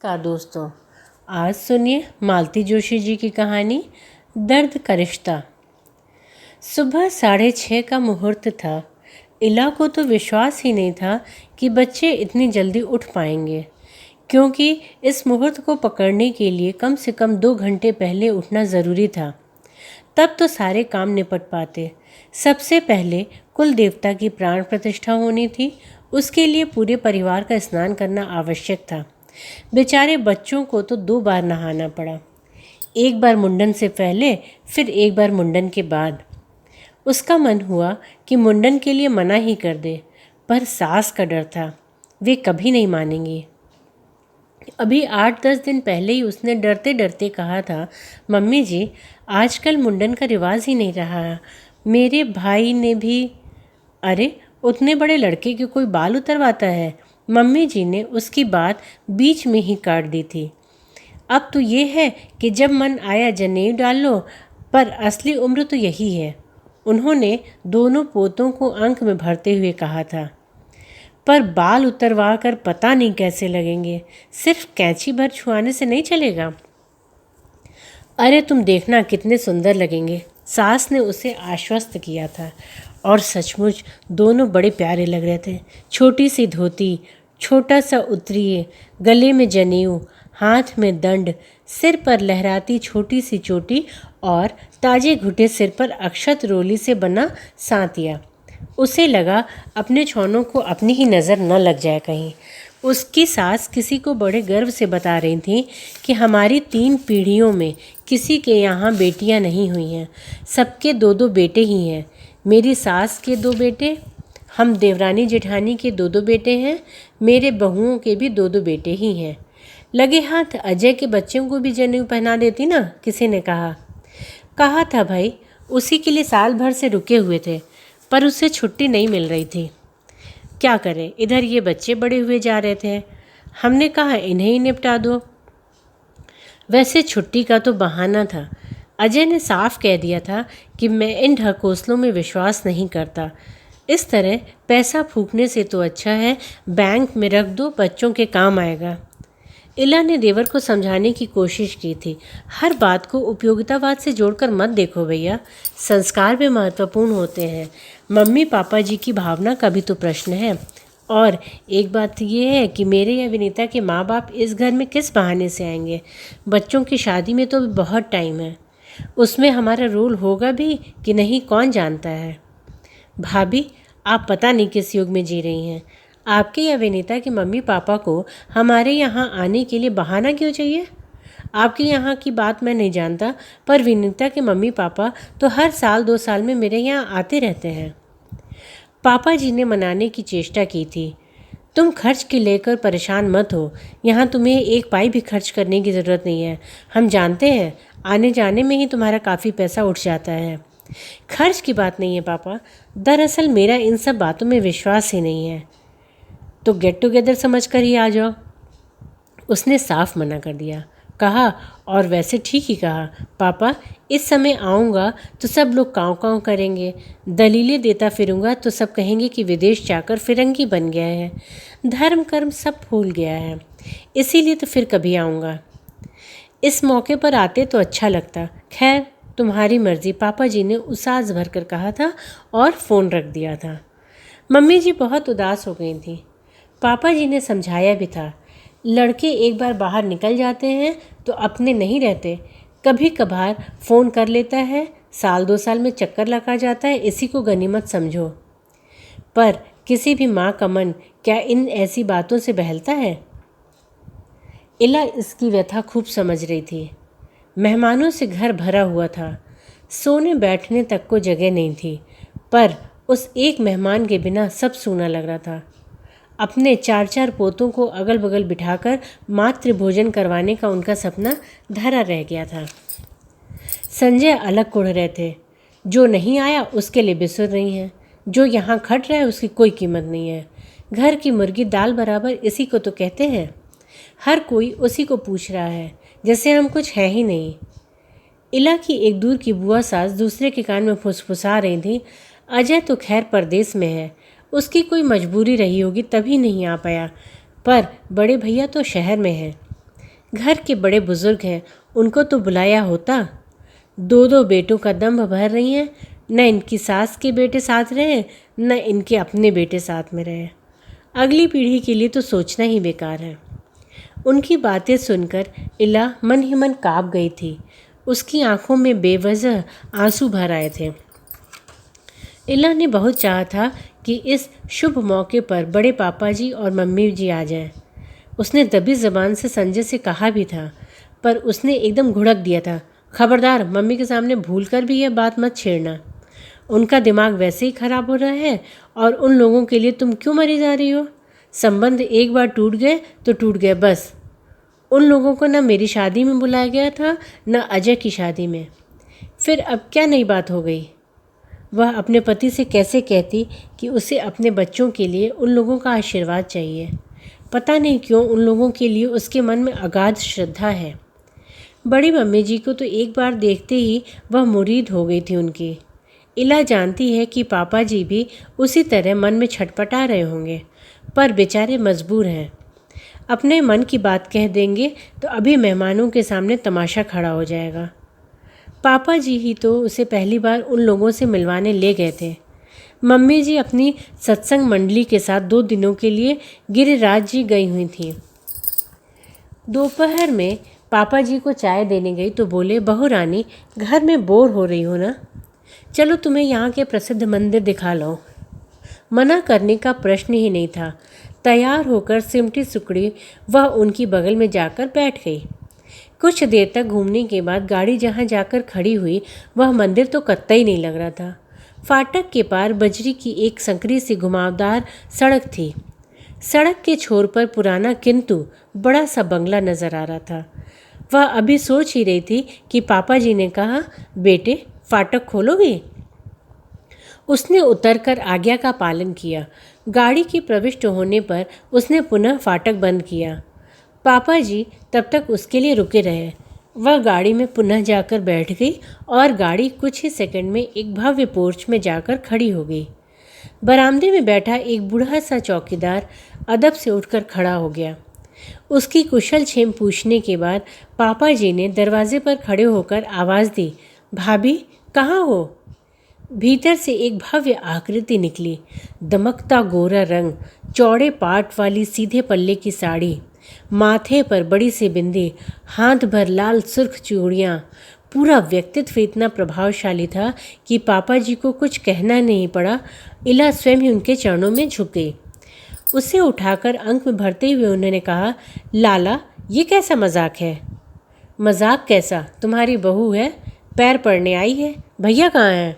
नमस्कार दोस्तों। आज सुनिए मालती जोशी जी की कहानी दर्द का रिश्ता। सुबह 6:30 का मुहूर्त था। इला को तो विश्वास ही नहीं था कि बच्चे इतनी जल्दी उठ पाएंगे, क्योंकि इस मुहूर्त को पकड़ने के लिए कम से कम 2 घंटे पहले उठना ज़रूरी था। तब तो सारे काम निपट पाते। सबसे पहले कुल देवता की प्राण प्रतिष्ठा होनी थी। उसके लिए पूरे परिवार का स्नान करना आवश्यक था। बेचारे बच्चों को तो 2 बार नहाना पड़ा, एक बार मुंडन से पहले, फिर एक बार मुंडन के बाद। उसका मन हुआ कि मुंडन के लिए मना ही कर दे, पर सास का डर था, वे कभी नहीं मानेंगी। अभी 8-10 दिन पहले ही उसने डरते डरते कहा था, मम्मी जी आजकल मुंडन का रिवाज ही नहीं रहा। मेरे भाई ने भी। अरे उतने बड़े लड़के के कोई बाल उतरवाता है? मम्मी जी ने उसकी बात बीच में ही काट दी थी। अब तो ये है कि जब मन आया जनेऊ डाल लो, पर असली उम्र तो यही है, उन्होंने दोनों पोतों को अंक में भरते हुए कहा था। पर बाल उतरवा कर पता नहीं कैसे लगेंगे, सिर्फ कैंची भर छुआने से नहीं चलेगा। अरे तुम देखना कितने सुंदर लगेंगे, सास ने उसे आश्वस्त किया था। और सचमुच दोनों बड़े प्यारे लग रहे थे। छोटी सी धोती, छोटा सा उतरिए, गले में जनेऊ, हाथ में दंड, सिर पर लहराती छोटी सी चोटी और ताजे घुटे सिर पर अक्षत रोली से बना सांतिया। उसे लगा अपने छौनों को अपनी ही नज़र न लग जाए कहीं। उसकी सास किसी को बड़े गर्व से बता रही थी कि हमारी 3 पीढ़ियों में किसी के यहाँ बेटियाँ नहीं हुई हैं, सबके 2-2 बेटे ही हैं। मेरी सास के 2 बेटे, हम देवरानी जेठानी के 2-2 बेटे हैं, मेरे बहुओं के भी 2-2 बेटे ही हैं। लगे हाथ अजय के बच्चों को भी जनेऊ पहना देती ना, किसी ने कहा था भाई, उसी के लिए साल भर से रुके हुए थे, पर उसे छुट्टी नहीं मिल रही थी। क्या करें, इधर ये बच्चे बड़े हुए जा रहे थे, हमने कहा इन्हें ही निपटा दो। वैसे छुट्टी का तो बहाना था। अजय ने साफ कह दिया था कि मैं इन ढकोसलों में विश्वास नहीं करता। इस तरह पैसा फूकने से तो अच्छा है बैंक में रख दो, बच्चों के काम आएगा। इला ने देवर को समझाने की कोशिश की थी। हर बात को उपयोगितावाद से जोड़कर मत देखो भैया, संस्कार भी महत्वपूर्ण होते हैं। मम्मी पापा जी की भावना का भी तो प्रश्न है। और एक बात ये है कि मेरे या विनीता के माँ बाप इस घर में किस बहाने से आएंगे? बच्चों की शादी में तो बहुत टाइम है, उसमें हमारा रोल होगा भी कि नहीं कौन जानता है। भाभी आप पता नहीं किस युग में जी रही हैं। आपके या विनीता के मम्मी पापा को हमारे यहाँ आने के लिए बहाना क्यों चाहिए? आपके यहाँ की बात मैं नहीं जानता, पर विनीता के मम्मी पापा तो हर साल 2 साल में मेरे यहाँ आते रहते हैं। पापा जी ने मनाने की चेष्टा की थी। तुम खर्च के लेकर परेशान मत हो, यहाँ तुम्हें 1 पाई भी खर्च करने की ज़रूरत नहीं है। हम जानते हैं आने जाने में ही तुम्हारा काफ़ी पैसा उठ जाता है। खर्च की बात नहीं है पापा, दरअसल मेरा इन सब बातों में विश्वास ही नहीं है। तो गेट टुगेदर समझ कर ही आ जाओ, उसने साफ मना कर दिया। कहा और वैसे ठीक ही कहा पापा, इस समय आऊँगा तो सब लोग काँव काँव करेंगे, दलीलें देता फिरूँगा तो सब कहेंगे कि विदेश जाकर फिरंगी बन गया है, धर्म कर्म सब भूल गया है, इसीलिए तो फिर कभी आऊँगा। इस मौके पर आते तो अच्छा लगता। खैर तुम्हारी मर्जी, पापा जी ने उसास भर कर कहा था और फ़ोन रख दिया था। मम्मी जी बहुत उदास हो गई थी। पापा जी ने समझाया भी था, लड़के एक बार बाहर निकल जाते हैं तो अपने नहीं रहते, कभी कभार फ़ोन कर लेता है, साल 2 साल में चक्कर लगा जाता है, इसी को गनीमत समझो। पर किसी भी माँ का मन क्या इन ऐसी बातों से बहलता है? इला इसकी व्यथा खूब समझ रही थी। मेहमानों से घर भरा हुआ था, सोने बैठने तक को जगह नहीं थी, पर उस एक मेहमान के बिना सब सूना लग रहा था। अपने 4-4 पोतों को अगल बगल बिठाकर मातृ भोजन करवाने का उनका सपना धरा रह गया था। संजय अलग कुढ़ रहे थे, जो नहीं आया उसके लिए बिसुर रही हैं, जो यहाँ खट रहा है उसकी कोई कीमत नहीं है। घर की मुर्गी दाल बराबर, इसी को तो कहते हैं। हर कोई उसी को पूछ रहा है, जैसे हम कुछ है ही नहीं। इला की एक दूर की बुआ सास दूसरे के कान में फुसफुसा रही थी, अजय तो खैर परदेश में है, उसकी कोई मजबूरी रही होगी तभी नहीं आ पाया, पर बड़े भैया तो शहर में हैं। घर के बड़े बुजुर्ग हैं, उनको तो बुलाया होता। दो दो बेटों का दम्भ भर रही हैं। न इनकी सास के बेटे साथ रहे, न इनके अपने बेटे साथ में रहे। अगली पीढ़ी के लिए तो सोचना ही बेकार है। उनकी बातें सुनकर इला मन ही मन काँप गई थी। उसकी आंखों में बेवजह आंसू भर आए थे। इला ने बहुत चाहा था कि इस शुभ मौके पर बड़े पापा जी और मम्मी जी आ जाएं। उसने दबी जबान से संजय से कहा भी था, पर उसने एकदम घुड़क दिया था, खबरदार, मम्मी के सामने भूलकर भी यह बात मत छेड़ना। उनका दिमाग वैसे ही खराब हो रहा है और उन लोगों के लिए तुम क्यों मरी जा रही हो? संबंध एक बार टूट गए तो टूट गए बस। उन लोगों को न मेरी शादी में बुलाया गया था, न अजय की शादी में। फिर अब क्या नई बात हो गई? वह अपने पति से कैसे कहती कि उसे अपने बच्चों के लिए उन लोगों का आशीर्वाद चाहिए। पता नहीं क्यों उन लोगों के लिए उसके मन में अगाध श्रद्धा है। बड़ी मम्मी जी को तो एक बार देखते ही वह मुरीद हो गई थी उनकी। इला जानती है कि पापा जी भी उसी तरह मन में छटपटा रहे होंगे, पर बेचारे मजबूर हैं। अपने मन की बात कह देंगे तो अभी मेहमानों के सामने तमाशा खड़ा हो जाएगा। पापा जी ही तो उसे पहली बार उन लोगों से मिलवाने ले गए थे। मम्मी जी अपनी सत्संग मंडली के साथ 2 दिनों के लिए गिरिराज जी गई हुई थीं। दोपहर में पापा जी को चाय देने गई तो बोले, बहू रानी, घर में बोर हो रही हो ना, चलो तुम्हें यहाँ के प्रसिद्ध मंदिर दिखा लो। मना करने का प्रश्न ही नहीं था। तैयार होकर सिमटी सुकड़ी वह उनकी बगल में जाकर बैठ गई। कुछ देर तक घूमने के बाद गाड़ी जहाँ जाकर खड़ी हुई वह मंदिर तो कतई नहीं लग रहा था। फाटक के पार बजरी की एक संकरी सी घुमावदार सड़क थी। सड़क के छोर पर पुराना किंतु बड़ा सा बंगला नजर आ रहा था। वह अभी सोच ही रही थी कि पापा जी ने कहा, बेटे फाटक खोलोगे? उसने उतरकर आज्ञा का पालन किया। गाड़ी के प्रविष्ट होने पर उसने पुनः फाटक बंद किया। पापा जी तब तक उसके लिए रुके रहे। वह गाड़ी में पुनः जाकर बैठ गई और गाड़ी कुछ ही सेकंड में एक भव्य पोर्च में जाकर खड़ी हो गई। बरामदे में बैठा एक बूढ़ा सा चौकीदार अदब से उठकर खड़ा हो गया। उसकी कुशल क्षेम पूछने के बाद पापा जी ने दरवाजे पर खड़े होकर आवाज़ दी, भाभी कहाँ हो? भीतर से एक भव्य आकृति निकली। दमकता गोरा रंग, चौड़े पाट वाली सीधे पल्ले की साड़ी, माथे पर बड़ी सी बिंदी, हाथ भर लाल सुर्ख चूड़ियाँ। पूरा व्यक्तित्व इतना प्रभावशाली था कि पापा जी को कुछ कहना नहीं पड़ा। इला स्वयं ही उनके चरणों में झुक गई। उसे उठाकर अंक में भरते हुए उन्होंने कहा, लाला ये कैसा मजाक है? मजाक कैसा? तुम्हारी बहू है, पैर पड़ने आई है। भैया कहाँ हैं?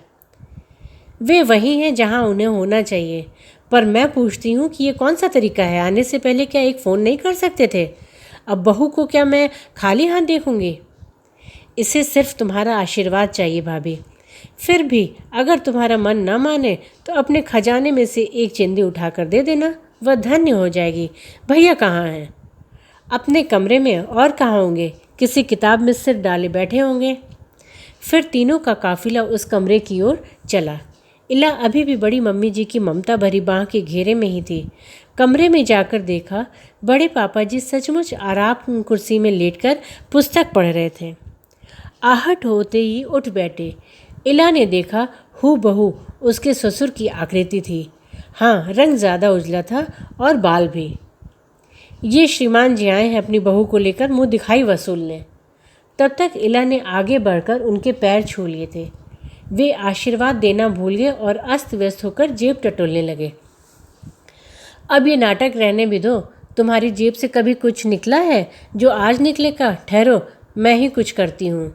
वे वहीं हैं जहाँ उन्हें होना चाहिए। पर मैं पूछती हूँ कि ये कौन सा तरीका है? आने से पहले क्या एक फ़ोन नहीं कर सकते थे? अब बहू को क्या मैं खाली हाथ देखूँगी? इसे सिर्फ तुम्हारा आशीर्वाद चाहिए भाभी। फिर भी अगर तुम्हारा मन न माने तो अपने खजाने में से एक चिंदी उठाकर दे देना, वह धन्य हो जाएगी। भैया कहाँ हैं? अपने कमरे में, और कहाँ होंगे? किसी किताब में सिर डाले बैठे होंगे। फिर तीनों का काफिला उस कमरे की ओर चला। इला अभी भी बड़ी मम्मी जी की ममता भरी बाँह के घेरे में ही थी। कमरे में जाकर देखा, बड़े पापा जी सचमुच आराम कुर्सी में लेटकर पुस्तक पढ़ रहे थे। आहट होते ही उठ बैठे। इला ने देखा, हूबहू उसके ससुर की आकृति थी। हाँ, रंग ज़्यादा उजला था और बाल भी। ये श्रीमान जी आए हैं अपनी बहू को लेकर मुँह दिखाई वसूलने। तब तक इला ने आगे बढ़कर उनके पैर छू लिए थे। वे आशीर्वाद देना भूल गए और अस्त व्यस्त होकर जेब टटोलने लगे। अब ये नाटक रहने भी दो। तुम्हारी जेब से कभी कुछ निकला है जो आज निकलेगा? ठहरो, मैं ही कुछ करती हूँ।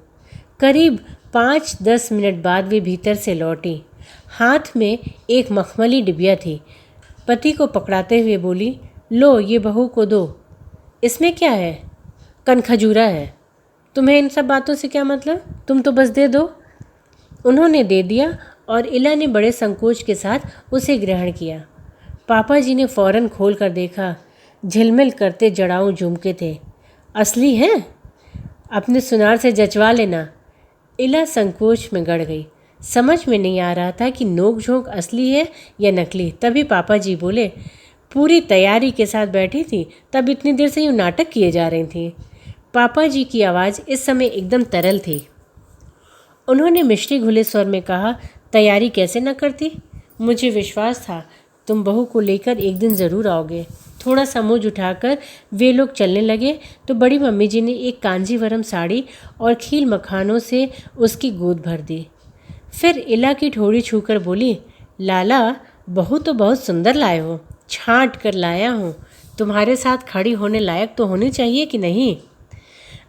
करीब 5-10 मिनट बाद वे भीतर से लौटी। हाथ में एक मखमली डिबिया थी। पति को पकड़ाते हुए बोली, लो ये बहू को दो। इसमें क्या है? कनखजूरा है। तुम्हें इन सब बातों से क्या मतलब? तुम तो बस दे दो। उन्होंने दे दिया और इला ने बड़े संकोच के साथ उसे ग्रहण किया। पापा जी ने फौरन खोल कर देखा। झिलमिल करते जड़ाऊ झुमके थे। असली हैं? अपने सुनार से जचवा लेना। इला संकोच में गड़ गई। समझ में नहीं आ रहा था कि नोक झोंक असली है या नकली। तभी पापा जी बोले, पूरी तैयारी के साथ बैठी थी, तब इतनी देर से यूँ नाटक किए जा रही थी। पापा जी की आवाज़ इस समय एकदम तरल थी। उन्होंने मिश्री घुले स्वर में कहा, तैयारी कैसे न करती? मुझे विश्वास था तुम बहू को लेकर एक दिन ज़रूर आओगे। थोड़ा सा मुँह उठाकर वे लोग चलने लगे तो बड़ी मम्मी जी ने एक कांजीवरम साड़ी और खील मखानों से उसकी गोद भर दी। फिर इला की ठोड़ी छूकर बोली, लाला बहू तो बहुत सुंदर लाए हो, छांट कर लाया हूँ। तुम्हारे साथ खड़ी होने लायक तो होनी चाहिए कि नहीं?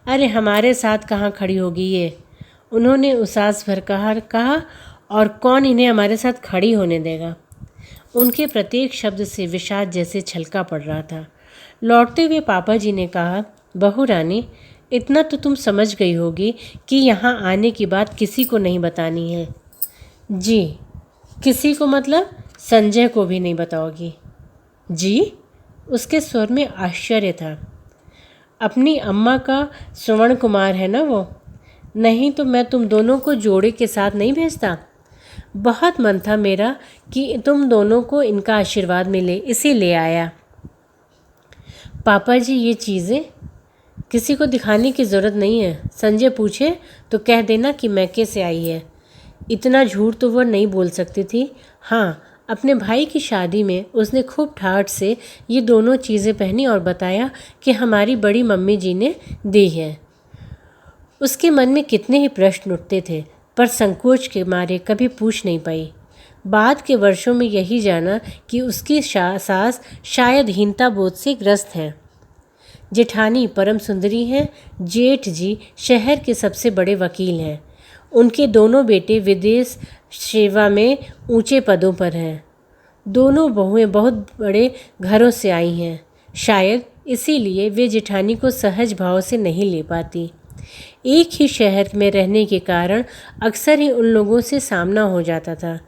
अरे हमारे साथ कहाँ खड़ी होगी ये? उन्होंने उसास भर कहा, और कौन इन्हें हमारे साथ खड़ी होने देगा? उनके प्रत्येक शब्द से विषाद जैसे छलका पड़ रहा था। लौटते हुए पापा जी ने कहा, बहू रानी, इतना तो तुम समझ गई होगी कि यहाँ आने की बात किसी को नहीं बतानी है। जी, किसी को मतलब? संजय को भी नहीं बताओगी? जी? उसके स्वर में आश्चर्य था। अपनी अम्मा का श्रवण कुमार है ना वो? नहीं तो मैं तुम दोनों को जोड़े के साथ नहीं भेजता। बहुत मन था मेरा कि तुम दोनों को इनका आशीर्वाद मिले, इसीलिए आया। पापा जी, ये चीज़ें किसी को दिखाने की ज़रूरत नहीं है। संजय पूछे तो कह देना कि मैके से आई है। इतना झूठ तो वह नहीं बोल सकती थी। हाँ, अपने भाई की शादी में उसने खूब ठाठ से ये दोनों चीज़ें पहनी और बताया कि हमारी बड़ी मम्मी जी ने दी है। उसके मन में कितने ही प्रश्न उठते थे, पर संकोच के मारे कभी पूछ नहीं पाई। बाद के वर्षों में यही जाना कि उसकी सास शायद हीनता बोध से ग्रस्त हैं। जेठानी परम सुंदरी हैं। जेठ जी शहर के सबसे बड़े वकील हैं। उनके दोनों बेटे विदेश सेवा में ऊंचे पदों पर हैं। दोनों बहुएं बहुत बड़े घरों से आई हैं। शायद इसीलिए वे जेठानी को सहज भाव से नहीं ले पाती। एक ही शहर में रहने के कारण अक्सर ही उन लोगों से सामना हो जाता था।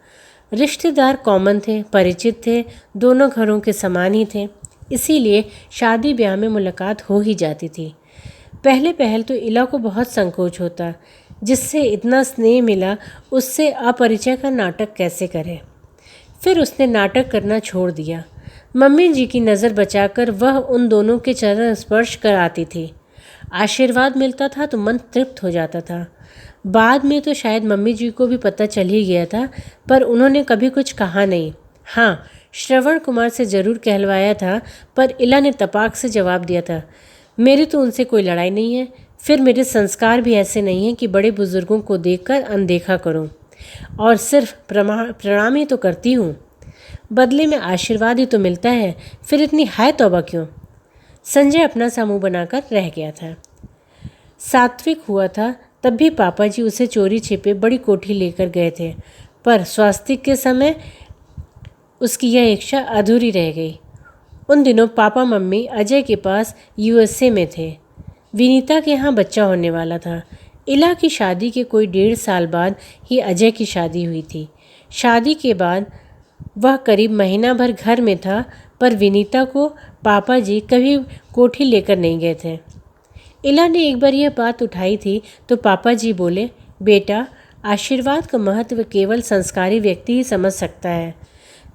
रिश्तेदार कॉमन थे, परिचित थे, दोनों घरों के समान ही थे। इसीलिए शादी ब्याह में मुलाकात हो ही जाती थी। पहले पहल तो इला को बहुत संकोच होता, जिससे इतना स्नेह मिला उससे अपरिचय का नाटक कैसे करे। फिर उसने नाटक करना छोड़ दिया। मम्मी जी की नज़र बचाकर वह उन दोनों के चरण स्पर्श कर आती थी। आशीर्वाद मिलता था तो मन तृप्त हो जाता था। बाद में तो शायद मम्मी जी को भी पता चल ही गया था, पर उन्होंने कभी कुछ कहा नहीं। हाँ, श्रवण कुमार से ज़रूर कहलवाया था, पर इला ने तपाक से जवाब दिया था, मेरी तो उनसे कोई लड़ाई नहीं है। फिर मेरे संस्कार भी ऐसे नहीं हैं कि बड़े बुजुर्गों को देखकर अनदेखा करूं, और सिर्फ प्रणाम ही तो करती हूँ। बदले में आशीर्वाद ही तो मिलता है, फिर इतनी हाय तौबा क्यों? संजय अपना सा मुँह बनाकर रह गया था। सात्विक हुआ था तब भी पापा जी उसे चोरी छिपे बड़ी कोठी लेकर गए थे, पर स्वास्तिक के समय उसकी यह इच्छा अधूरी रह गई। उन दिनों पापा मम्मी अजय के पास यूएसए में थे। विनीता के यहाँ बच्चा होने वाला था। इला की शादी के कोई 1.5 साल बाद ही अजय की शादी हुई थी। शादी के बाद वह करीब महीना भर घर में था, पर विनीता को पापा जी कभी कोठी लेकर नहीं गए थे। इला ने एक बार यह बात उठाई थी तो पापा जी बोले, बेटा, आशीर्वाद का महत्व केवल संस्कारी व्यक्ति ही समझ सकता है।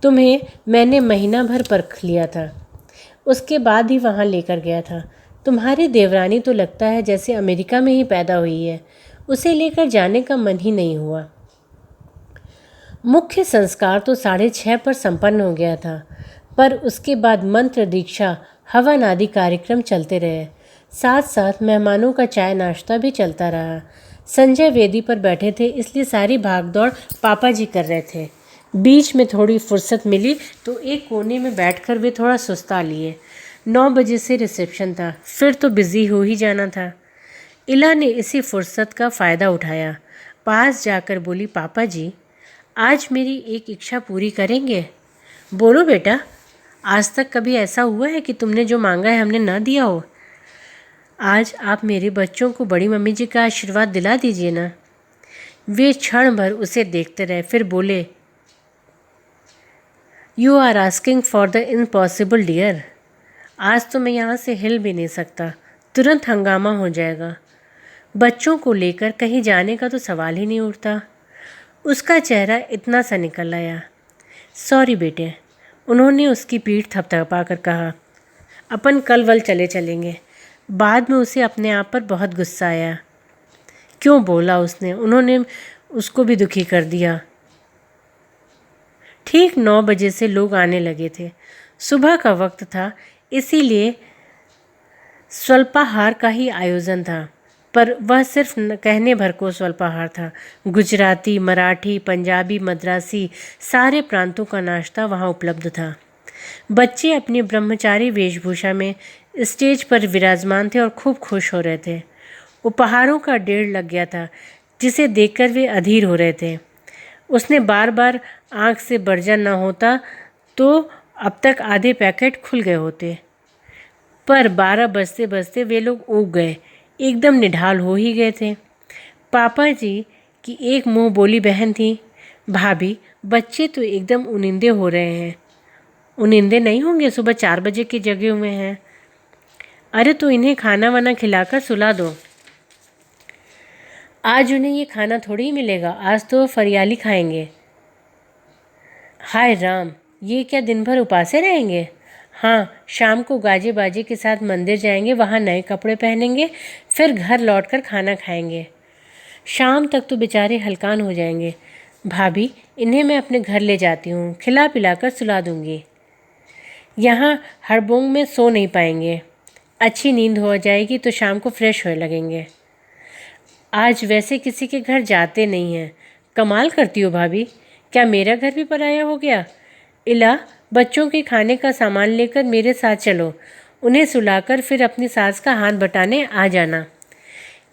तुम्हें मैंने महीना भर परख लिया था, उसके बाद ही वहाँ लेकर गया था। तुम्हारी देवरानी तो लगता है जैसे अमेरिका में ही पैदा हुई है। उसे लेकर जाने का मन ही नहीं हुआ। मुख्य संस्कार तो 6:30 पर संपन्न हो गया था, पर उसके बाद मंत्र दीक्षा, हवन आदि कार्यक्रम चलते रहे। साथ साथ मेहमानों का चाय नाश्ता भी चलता रहा। संजय वेदी पर बैठे थे, इसलिए सारी भागदौड़ पापा जी कर रहे थे। बीच में थोड़ी फुर्सत मिली तो एक कोने में बैठकर वे थोड़ा सुस्ता लिए। 9 बजे से रिसेप्शन था, फिर तो बिजी हो ही जाना था। इला ने इसी फुर्सत का फ़ायदा उठाया। पास जाकर बोली, पापा जी, आज मेरी एक इच्छा पूरी करेंगे? बोलो बेटा, आज तक कभी ऐसा हुआ है कि तुमने जो मांगा है हमने ना दिया हो? आज आप मेरे बच्चों को बड़ी मम्मी जी का आशीर्वाद दिला दीजिए ना। वे क्षण भर उसे देखते रहे, फिर बोले, you are asking for the impossible dear. आज तो मैं यहाँ से हिल भी नहीं सकता, तुरंत हंगामा हो जाएगा। बच्चों को लेकर कहीं जाने का तो सवाल ही नहीं उठता। उसका चेहरा इतना सा निकल आया। सॉरी बेटे, उन्होंने उसकी पीठ थपथपा कर कहा, अपन कल वल चलेंगे। बाद में उसे अपने आप पर बहुत गुस्सा आया। क्यों बोला उसने? उन्होंने उसको भी दुखी कर दिया। ठीक 9 बजे से लोग आने लगे थे। सुबह का वक्त था, इसीलिए स्वल्पाहार का ही आयोजन था, पर वह सिर्फ कहने भर को स्वल्पाहार था। गुजराती, मराठी, पंजाबी, मद्रासी सारे प्रांतों का नाश्ता वहाँ उपलब्ध था। बच्चे अपनी ब्रह्मचारी वेशभूषा में स्टेज पर विराजमान थे और खूब खुश हो रहे थे। उपहारों का ढेर लग गया था, जिसे देखकर वे अधीर हो रहे थे। उसने बार बार आंख से बरजा न होता तो अब तक आधे पैकेट खुल गए होते, पर 12 बजते बजते वे लोग ऊब गए, एकदम निढाल हो ही गए थे। पापा जी की एक मुंह बोली बहन थी, भाभी बच्चे तो एकदम उनिंदे हो रहे हैं। उनिंदे नहीं होंगे, सुबह 4 बजे के जगे हुए हैं। अरे तो इन्हें खाना वाना खिलाकर सुला दो। आज उन्हें ये खाना थोड़ी ही मिलेगा, आज तो फरियाली खाएंगे। हाय राम, ये क्या दिन भर उपासे रहेंगे? हाँ, शाम को गाजे बाजे के साथ मंदिर जाएंगे, वहाँ नए कपड़े पहनेंगे, फिर घर लौटकर खाना खाएंगे। शाम तक तो बेचारे हलकान हो जाएंगे। भाभी, इन्हें मैं अपने घर ले जाती हूँ, खिला पिलाकर सुला दूँगी। यहाँ हड़बोंग में सो नहीं पाएंगे। अच्छी नींद हो जाएगी तो शाम को फ्रेश होने लगेंगे। आज वैसे किसी के घर जाते नहीं हैं। कमाल करती हो भाभी, क्या मेरा घर भी पराया हो गया? इला, बच्चों के खाने का सामान लेकर मेरे साथ चलो, उन्हें सुलाकर फिर अपनी सास का हाथ बटाने आ जाना।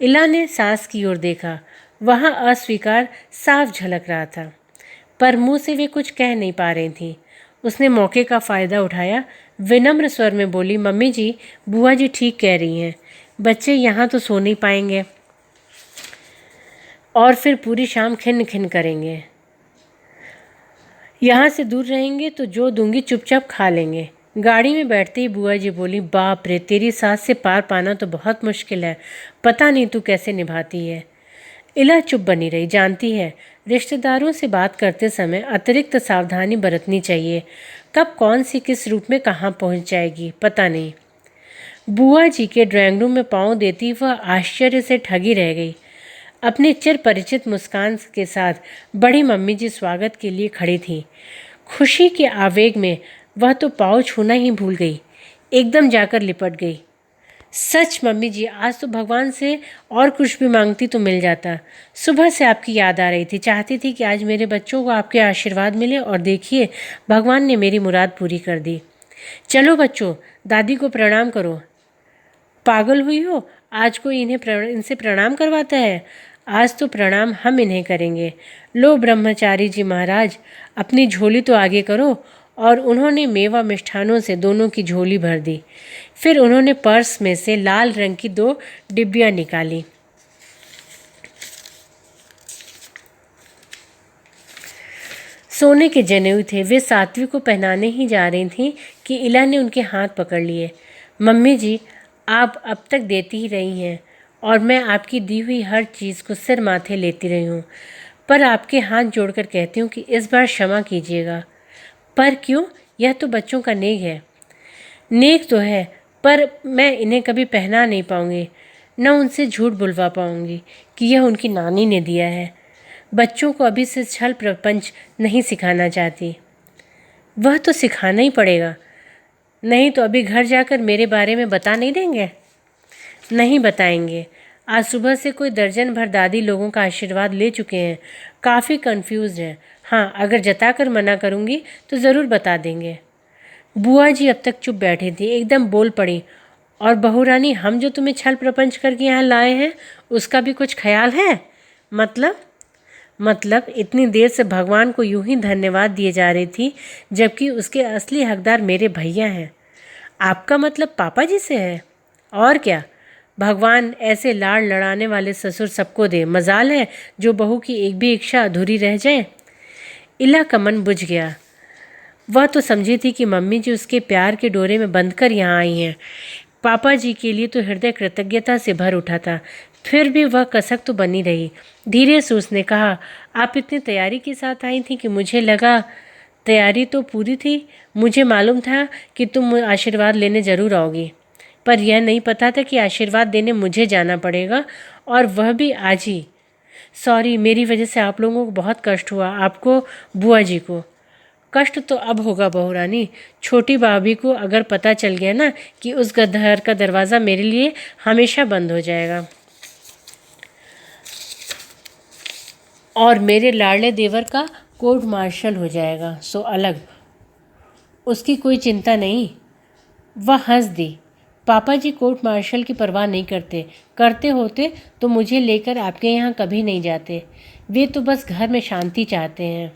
इला ने सास की ओर देखा। वहाँ अस्वीकार साफ झलक रहा था, पर मुंह से वे कुछ कह नहीं पा रही थी। उसने मौके का फ़ायदा उठाया, विनम्र स्वर में बोली, मम्मी जी, बुआ जी ठीक कह रही हैं, बच्चे यहाँ तो सो नहीं पाएंगे और फिर पूरी शाम खिन खिन करेंगे। यहाँ से दूर रहेंगे तो जो दूंगी चुपचाप खा लेंगे। गाड़ी में बैठते ही बुआ जी बोली, बाप रे, तेरी सास से पार पाना तो बहुत मुश्किल है, पता नहीं तू कैसे निभाती है। इला चुप बनी रही। जानती है, रिश्तेदारों से बात करते समय अतिरिक्त सावधानी बरतनी चाहिए। कब कौन सी किस रूप में कहाँ पहुँच जाएगी पता नहीं। बुआ जी के ड्राइंग रूम में पाँव देती वह आश्चर्य से ठगी रह गई। अपनी चिर परिचित मुस्कान के साथ बड़ी मम्मी जी स्वागत के लिए खड़ी थीं। खुशी के आवेग में वह तो पाँव छूना ही भूल गई, एकदम जाकर लिपट गई। सच मम्मी जी, आज तो भगवान से और कुछ भी मांगती तो मिल जाता। सुबह से आपकी याद आ रही थी, चाहती थी कि आज मेरे बच्चों को आपके आशीर्वाद मिले, और देखिए भगवान ने मेरी मुराद पूरी कर दी। चलो बच्चों, दादी को प्रणाम करो। पागल हुई हो, आज कोई इनसे प्रणाम करवाता है? आज तो प्रणाम हम इन्हें करेंगे। लो ब्रह्मचारी जी महाराज, अपनी झोली तो आगे करो। और उन्होंने मेवा मिष्ठानों से दोनों की झोली भर दी। फिर उन्होंने पर्स में से लाल रंग की 2 डिब्बियाँ निकाली। सोने के जनेऊ थे, वे सात्विक को पहनाने ही जा रही थीं कि इला ने उनके हाथ पकड़ लिए। मम्मी जी, आप अब तक देती ही रही हैं और मैं आपकी दी हुई हर चीज़ को सिर माथे लेती रही हूँ, पर आपके हाथ जोड़कर कहती हूँ कि इस बार क्षमा कीजिएगा। पर क्यों? यह तो बच्चों का नेक है। नेक तो है, पर मैं इन्हें कभी पहना नहीं पाऊँगी, न उनसे झूठ बुलवा पाऊँगी कि यह उनकी नानी ने दिया है। बच्चों को अभी से छल प्रपंच नहीं सिखाना चाहती। वह तो सिखाना ही पड़ेगा, नहीं तो अभी घर जाकर मेरे बारे में बता नहीं देंगे? नहीं बताएंगे। आज सुबह से कोई दर्जन भर दादी लोगों का आशीर्वाद ले चुके हैं, काफ़ी कंफ्यूज हैं। हाँ, अगर जताकर मना करूँगी तो ज़रूर बता देंगे। बुआ जी अब तक चुप बैठी थी, एकदम बोल पड़ी, और बहू रानी, हम जो तुम्हें छल प्रपंच करके यहाँ लाए हैं उसका भी कुछ ख्याल है? मतलब इतनी देर से भगवान को यूं ही धन्यवाद दिए जा रही थी, जबकि उसके असली हकदार मेरे भैया हैं। आपका मतलब पापा जी से है? और क्या, भगवान ऐसे लाड़ लड़ाने वाले ससुर सबको दे। मजाल है जो बहू की एक भी इच्छा अधूरी रह जाए। इला का मन बुझ गया। वह तो समझी थी कि मम्मी जी उसके प्यार के डोरे में बंधकर यहाँ आई हैं। पापा जी के लिए तो हृदय कृतज्ञता से भर उठा था, फिर भी वह कसक तो बनी रही। धीरे से उसने कहा, आप इतनी तैयारी के साथ आई थी कि मुझे लगा। तैयारी तो पूरी थी, मुझे मालूम था कि तुम आशीर्वाद लेने ज़रूर आओगी। पर यह नहीं पता था कि आशीर्वाद देने मुझे जाना पड़ेगा, और वह भी आज ही। सॉरी, मेरी वजह से आप लोगों को बहुत कष्ट हुआ, आपको, बुआ जी को। कष्ट तो अब होगा बहू रानी। छोटी भाभी को अगर पता चल गया ना कि उस घर का दरवाज़ा मेरे लिए हमेशा बंद हो जाएगा, और मेरे लाडले देवर का कोर्ट मार्शल हो जाएगा, सो अलग, उसकी कोई चिंता नहीं। वह हंस दी। पापा जी कोर्ट मार्शल की परवाह नहीं करते, करते होते तो मुझे लेकर आपके यहाँ कभी नहीं जाते। वे तो बस घर में शांति चाहते हैं।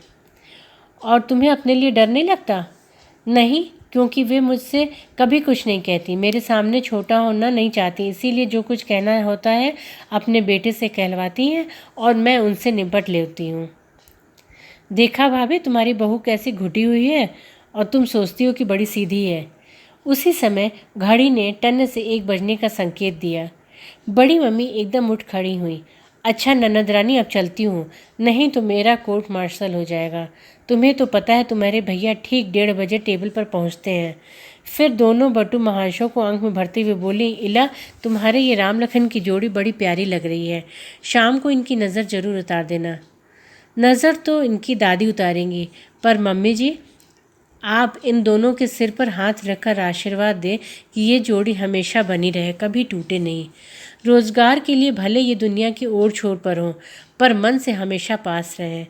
और तुम्हें अपने लिए डर नहीं लगता? नहीं, क्योंकि वे मुझसे कभी कुछ नहीं कहती, मेरे सामने छोटा होना नहीं चाहती, इसीलिए जो कुछ कहना होता है अपने बेटे से कहलवाती हैं और मैं उनसे निपट लेती हूँ। देखा भाभी, तुम्हारी बहू कैसी घुटी हुई है, और तुम सोचती हो कि बड़ी सीधी है। उसी समय घड़ी ने टन से 1 बजने का संकेत दिया। बड़ी मम्मी एकदम उठ खड़ी हुई। अच्छा ननद रानी, अब चलती हूँ, नहीं तो मेरा कोर्ट मार्शल हो जाएगा। तुम्हें तो पता है तुम्हारे भैया ठीक 1:30 बजे टेबल पर पहुँचते हैं। फिर दोनों बटू महाशयों को आंख में भरते हुए बोली, इला, तुम्हारे ये राम लखन की जोड़ी बड़ी प्यारी लग रही है, शाम को इनकी नज़र ज़रूर उतार देना। नज़र तो इनकी दादी उतारेंगी, पर मम्मी जी, आप इन दोनों के सिर पर हाथ रखकर आशीर्वाद दें कि ये जोड़ी हमेशा बनी रहे, कभी टूटे नहीं। रोज़गार के लिए भले ये दुनिया की ओर छोर पर हों, पर मन से हमेशा पास रहें।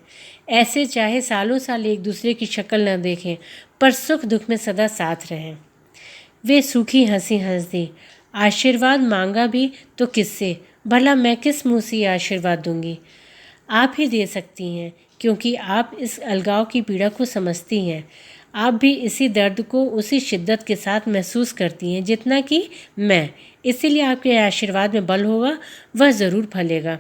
ऐसे चाहे सालों साल एक दूसरे की शक्ल न देखें, पर सुख दुख में सदा साथ रहें। वे सूखी हंसी हंस दी। आशीर्वाद मांगा भी तो किससे? भला मैं किस मुँह से आशीर्वाद दूंगी? आप ही दे सकती हैं, क्योंकि आप इस अलगाव की पीड़ा को समझती हैं। आप भी इसी दर्द को उसी शिद्दत के साथ महसूस करती हैं जितना कि मैं, इसीलिए आपके आशीर्वाद में बल होगा, वह ज़रूर फलेगा।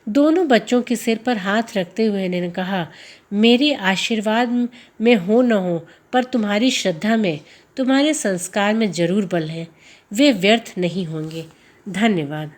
दोनों बच्चों के सिर पर हाथ रखते हुए ने कहा, मेरे आशीर्वाद में हो न हो, पर तुम्हारी श्रद्धा में, तुम्हारे संस्कार में ज़रूर बल है, वे व्यर्थ नहीं होंगे। धन्यवाद।